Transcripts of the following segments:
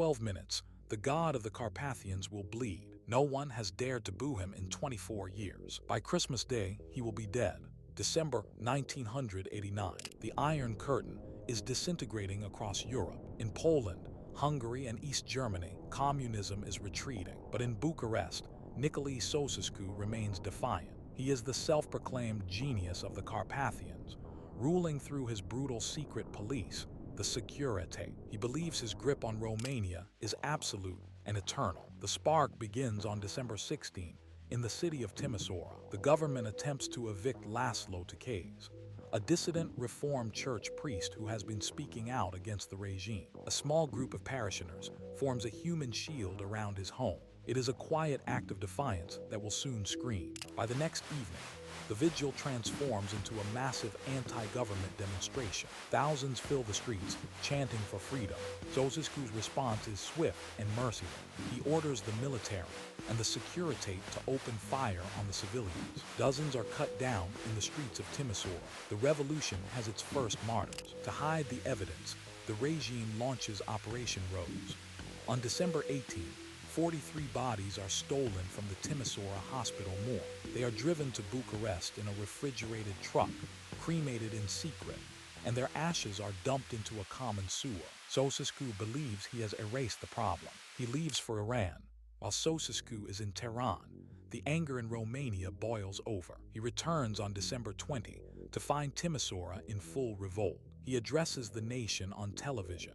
12 minutes, the god of the Carpathians will bleed. No one has dared to boo him in 24 years. By Christmas Day, he will be dead. December 1989. The Iron Curtain is disintegrating across Europe. In Poland, Hungary, and East Germany, communism is retreating. But in Bucharest, Nicolae Ceaușescu remains defiant. He is the self-proclaimed genius of the Carpathians, ruling through his brutal secret police, the Securitate. He believes his grip on Romania is absolute and eternal. The spark begins on December 16 in the city of Timisoara. The government attempts to evict Laszlo Tokes, a dissident Reformed church priest who has been speaking out against the regime. A small group of parishioners forms a human shield around his home. It is a quiet act of defiance that will soon scream. By the next evening, the vigil transforms into a massive anti-government demonstration. Thousands fill the streets, chanting for freedom. Ceausescu's response is swift and merciless. He orders the military and the Securitate to open fire on the civilians. Dozens are cut down in the streets of Timisoara. The revolution has its first martyrs. To hide the evidence, the regime launches Operation Rose. On December 18, 43 bodies are stolen from the Timisoara hospital morgue. They are driven to Bucharest in a refrigerated truck, cremated in secret, and their ashes are dumped into a common sewer. Ceausescu believes he has erased the problem. He leaves for Iran. While Ceausescu is in Tehran, the anger in Romania boils over. He returns on December 20 to find Timisoara in full revolt. He addresses the nation on television,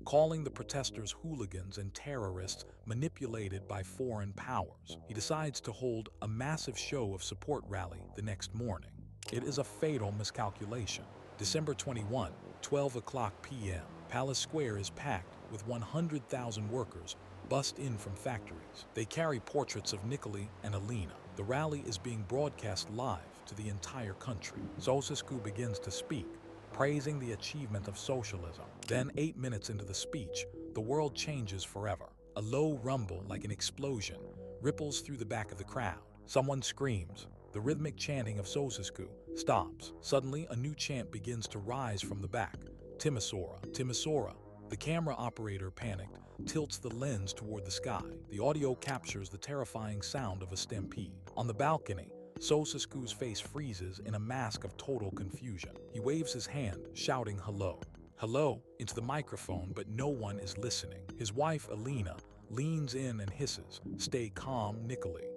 calling the protesters hooligans and terrorists manipulated by foreign powers. He decides to hold a massive show of support rally the next morning. It is a fatal miscalculation. December 21, 12 o'clock p.m. Palace Square is packed with 100,000 workers bust in from factories. They carry portraits of Nicolae and Alina. The rally is being broadcast live to the entire country. Ceausescu begins to speak, praising the achievement of socialism. Then, 8 minutes into the speech, the world changes forever. A low rumble, like an explosion, ripples through the back of the crowd. Someone screams. The rhythmic chanting of Ceausescu stops. Suddenly, a new chant begins to rise from the back. Timisoara, Timisoara. The camera operator, panicked, tilts the lens toward the sky. The audio captures the terrifying sound of a stampede. On the balcony, Ceausescu's face freezes in a mask of total confusion. He waves his hand, shouting hello, hello, into the microphone, but no one is listening. His wife, Alina, leans in and hisses, "Stay calm, Nicolae."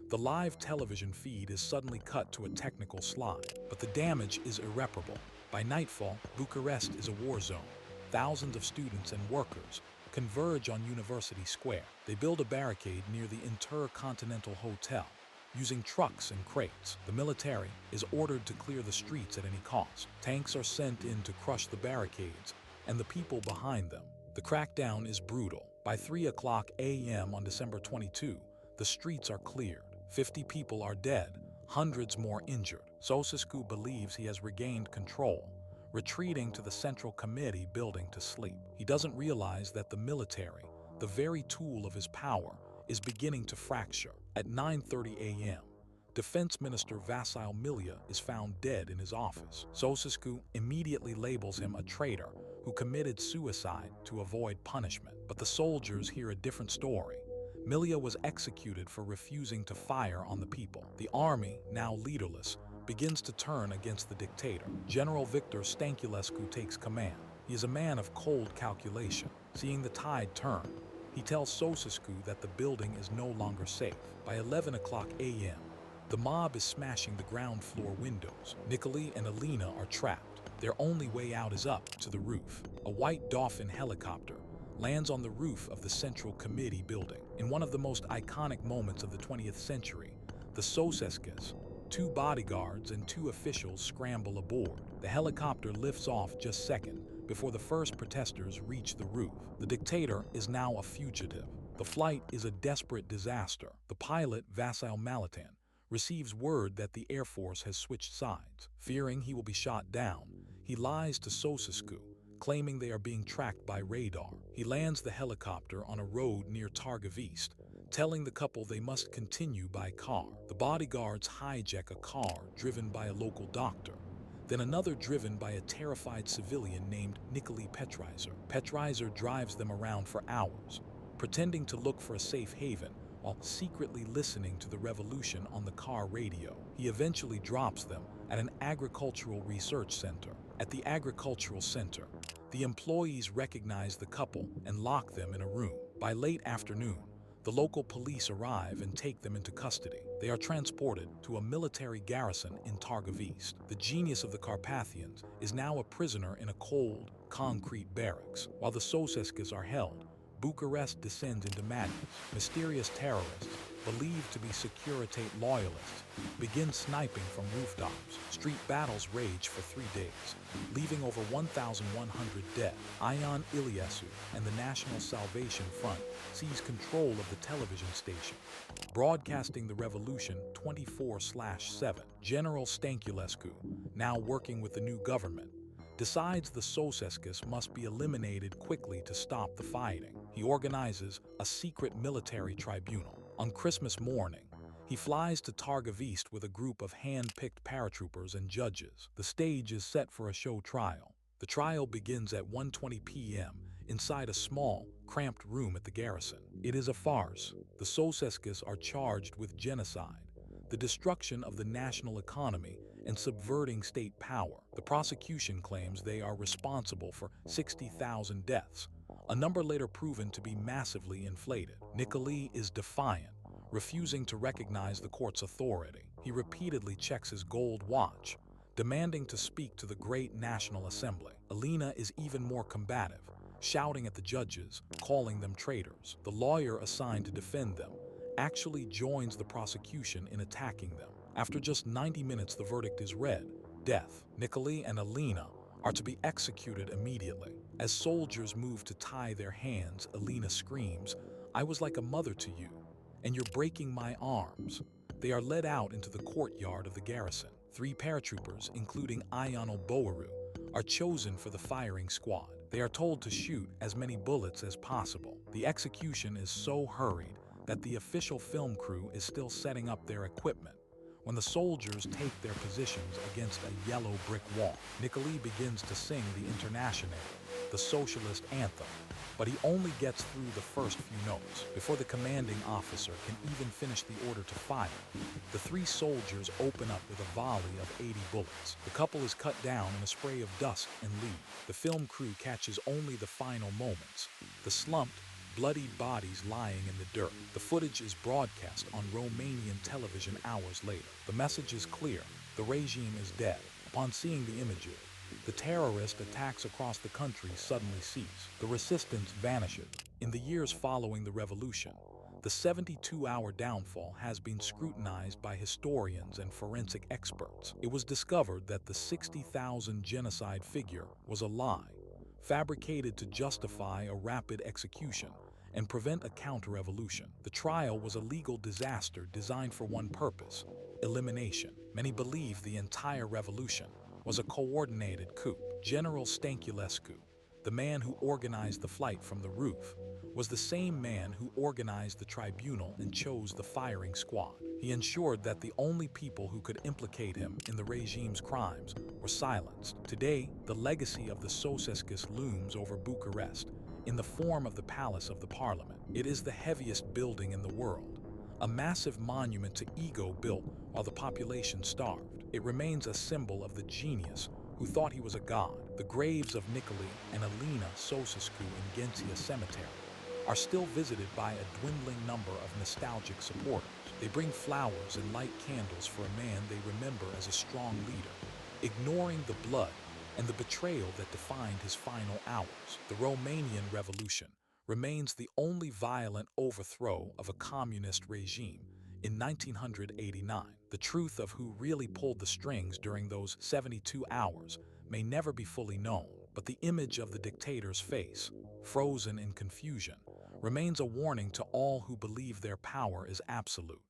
The live television feed is suddenly cut to a technical slide, but the damage is irreparable. By nightfall, Bucharest is a war zone. Thousands of students and workers converge on University Square. They build a barricade near the Intercontinental Hotel, using trucks and crates. The military is ordered to clear the streets at any cost. Tanks are sent in to crush the barricades and the people behind them. The crackdown is brutal. By 3 o'clock a.m. on December 22, the streets are cleared. 50 people are dead, hundreds more injured. Ceausescu believes he has regained control, retreating to the Central Committee building to sleep. He doesn't realize that the military, the very tool of his power, is beginning to fracture. At 9:30 a.m., Defense Minister Vasile Milea is found dead in his office. Ceausescu immediately labels him a traitor who committed suicide to avoid punishment. But the soldiers hear a different story. Milea was executed for refusing to fire on the people. The army, now leaderless, begins to turn against the dictator. General Victor Stanculescu takes command. He is a man of cold calculation. Seeing the tide turn, he tells Ceausescu that the building is no longer safe. By 11 o'clock a.m., the mob is smashing the ground floor windows. Nicolae and Alina are trapped. Their only way out is up to the roof. A white Dolphin helicopter lands on the roof of the Central Committee building. In one of the most iconic moments of the 20th century, the Ceausescus, 2 bodyguards and 2 officials scramble aboard. The helicopter lifts off just seconds before the first protesters reach the roof. The dictator is now a fugitive. The flight is a desperate disaster. The pilot, Vasile Militan, receives word that the Air Force has switched sides. Fearing he will be shot down, he lies to Ceausescu, claiming they are being tracked by radar. He lands the helicopter on a road near Targov East, telling the couple they must continue by car. The bodyguards hijack a car driven by a local doctor, then another driven by a terrified civilian named Nicolae Ceaușescu. Ceaușescu drives them around for hours, pretending to look for a safe haven while secretly listening to the revolution on the car radio. He eventually drops them at an agricultural research center. At the agricultural center, the employees recognize the couple and lock them in a room. By late afternoon, the local police arrive and take them into custody. They are transported to a military garrison in Targov East. The genius of the Carpathians is now a prisoner in a cold, concrete barracks. While the Ceausescus are held, Bucharest descends into madness. Mysterious terrorists, believed to be Securitate loyalists, begin sniping from rooftops. Street battles rage for 3 days, leaving over 1,100 dead. Ion Iliescu and the National Salvation Front seize control of the television station, broadcasting the revolution 24/7. General Stanculescu, now working with the new government, decides the Ceausescus must be eliminated quickly to stop the fighting. He organizes a secret military tribunal. On Christmas morning, he flies to Targov East with a group of hand-picked paratroopers and judges. The stage is set for a show trial. The trial begins at 1:20 p.m. inside a small, cramped room at the garrison. It is a farce. The Ceausescus are charged with genocide, the destruction of the national economy, and subverting state power. The prosecution claims they are responsible for 60,000 deaths, a number later proven to be massively inflated. Nicolae is defiant, refusing to recognize the court's authority. He repeatedly checks his gold watch, demanding to speak to the great National Assembly. Alina is even more combative, shouting at the judges, calling them traitors. The lawyer assigned to defend them actually joins the prosecution in attacking them. After just 90 minutes, the verdict is read: death. Nicolae and Alina are to be executed immediately. As soldiers move to tie their hands, Alina screams, "I was like a mother to you, and you're breaking my arms." They are led out into the courtyard of the garrison. 3 paratroopers, including Ion Boaru, are chosen for the firing squad. They are told to shoot as many bullets as possible. The execution is so hurried that the official film crew is still setting up their equipment when the soldiers take their positions against a yellow brick wall. Nicolae begins to sing the Internationale, the socialist anthem, but he only gets through the first few notes before the commanding officer can even finish the order to fire. The 3 soldiers open up with a volley of 80 bullets. The couple is cut down in a spray of dust and leave. The film crew catches only the final moments, the slumped, bloodied bodies lying in the dirt. The footage is broadcast on Romanian television hours later. The message is clear: the regime is dead. Upon seeing the images, the terrorist attacks across the country suddenly cease. The resistance vanishes. In the years following the revolution, the 72-hour downfall has been scrutinized by historians and forensic experts. It was discovered that the 60,000 genocide figure was a lie, fabricated to justify a rapid execution and prevent a counter-revolution. The trial was a legal disaster designed for one purpose: elimination. Many believe the entire revolution was a coordinated coup. General Stanculescu, the man who organized the flight from the roof, was the same man who organized the tribunal and chose the firing squad. He ensured that the only people who could implicate him in the regime's crimes were silenced. Today, the legacy of the Ceausescus looms over Bucharest in the form of the Palace of the Parliament. It is the heaviest building in the world, a massive monument to ego built while the population starved. It remains a symbol of the genius who thought he was a god. The graves of Nicolae and Alina Ceaușescu in Ghencia Cemetery are still visited by a dwindling number of nostalgic supporters. They bring flowers and light candles for a man they remember as a strong leader, ignoring the blood and the betrayal that defined his final hours. The Romanian Revolution remains the only violent overthrow of a communist regime in 1989. The truth of who really pulled the strings during those 72 hours may never be fully known, but the image of the dictator's face, frozen in confusion, remains a warning to all who believe their power is absolute.